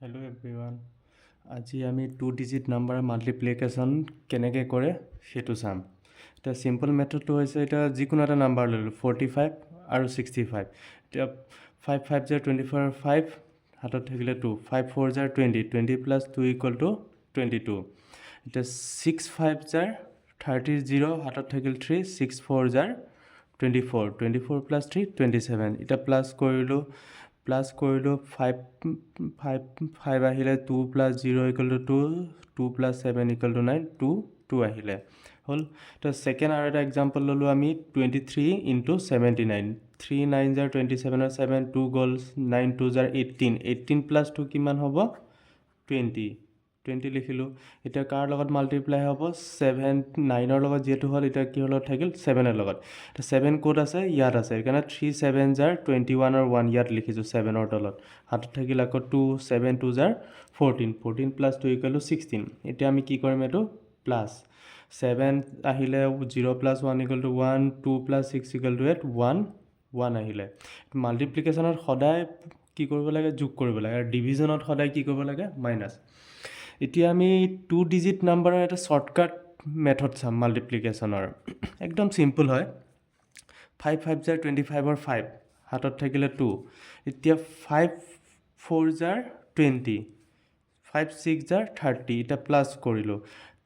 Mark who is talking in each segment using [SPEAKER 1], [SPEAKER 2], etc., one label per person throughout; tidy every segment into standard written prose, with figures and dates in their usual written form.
[SPEAKER 1] Hello' everyone, আজি আমি 2 digit number multiplication কেনেকৈ কৰে সেইটো চাম। এতিয়া চিম্পল মেথডটো হৈছে, এতিয়া যিকোনো এটা নাম্বাৰ ল'লোঁ 45 আৰু 65। এতিয়া 5 5 জাৰ 24 5 হাতত থাকিলে 2, 5 4 জাৰ 20, 20 প্লাছ 2 ইকুৱেল টু 22। এতিয়া 6 5 জাৰ 30 0 হাতত থাকিল 3, 6 4 জাৰ 24, 24 প্লাছ 3 27। এতিয়া প্লাছ কৰিলোঁ 5 5 আহিলে 2 plus 0 equal to 2, 2 plus 7 equal to 9, 2 আহিলে হ'ল। তো ছেকেণ্ড আৰু এটা এক্সাম্পল ল'লোঁ আমি 23 × 79, 3 9 জাৰ 27, 7 2 গ'ল, 9 2 জাৰ 18, 18 প্লাছ 2 কিমান হ'ব 20 লিখিলোঁ। এতিয়া কাৰ লগত মাল্টিপ্লাই হ'ব 7 9ৰ লগত যিহেতু হ'ল, এতিয়া কিহৰ লগত থাকিল 7ৰ লগত। এতিয়া 7 ক'ত আছে, ইয়াত আছে, সেইকাৰণে 3 7 জাৰ 21 আৰু 1 ইয়াত লিখিছোঁ 7ৰ তলত। হাতত থাকিল আকৌ 2, 7 2 জাৰ 14, 14 প্লাছ 2 ইকুৱেল টু 16। এতিয়া আমি কি কৰিম, এইটো প্লাছ 7 আহিলে 0 plus 1 equal to 1, 2 plus 6 equal to 8, 1 আহিলে। মাল্টিপ্লিকেশ্যনত সদায় কি কৰিব লাগে, যোগ কৰিব লাগে, আৰু ডিভিজনত সদায় কি কৰিব লাগে, মাইনাছ। এতিয়া আমি 2 ডিজিট নাম্বাৰৰ এটা শ্বৰ্টকাট মেথড চাম মাল্টিপ্লিকেশ্যনৰ। একদম চিম্পল হয়। 5 5 জাৰ 25ৰ 5 হাতত থাকিলে 2। এতিয়া 5 4 জাৰ 20, 5 6 জাৰ 30। এতিয়া প্লাছ কৰিলোঁ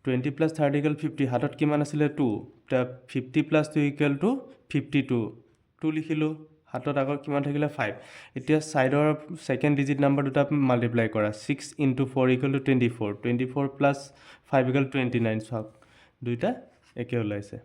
[SPEAKER 1] 20 প্লাছ 30 ইকুৱেল 50, হাতত কিমান আছিলে 2। এতিয়া 50 প্লাছ 2 ইকুৱেল টু 52 লিখিলোঁ, হাতত আকৌ কিমান থাকিলে 5। এতিয়া ছাইডৰ ছেকেণ্ড ডিজিট নাম্বাৰ দুটা মাল্টিপ্লাই কৰা, 6 × 4 ইকুৱেল টু 24, 24 প্লাছ 5 ইকুৱেল 29। চাওক দুইটা একে ওলাইছে।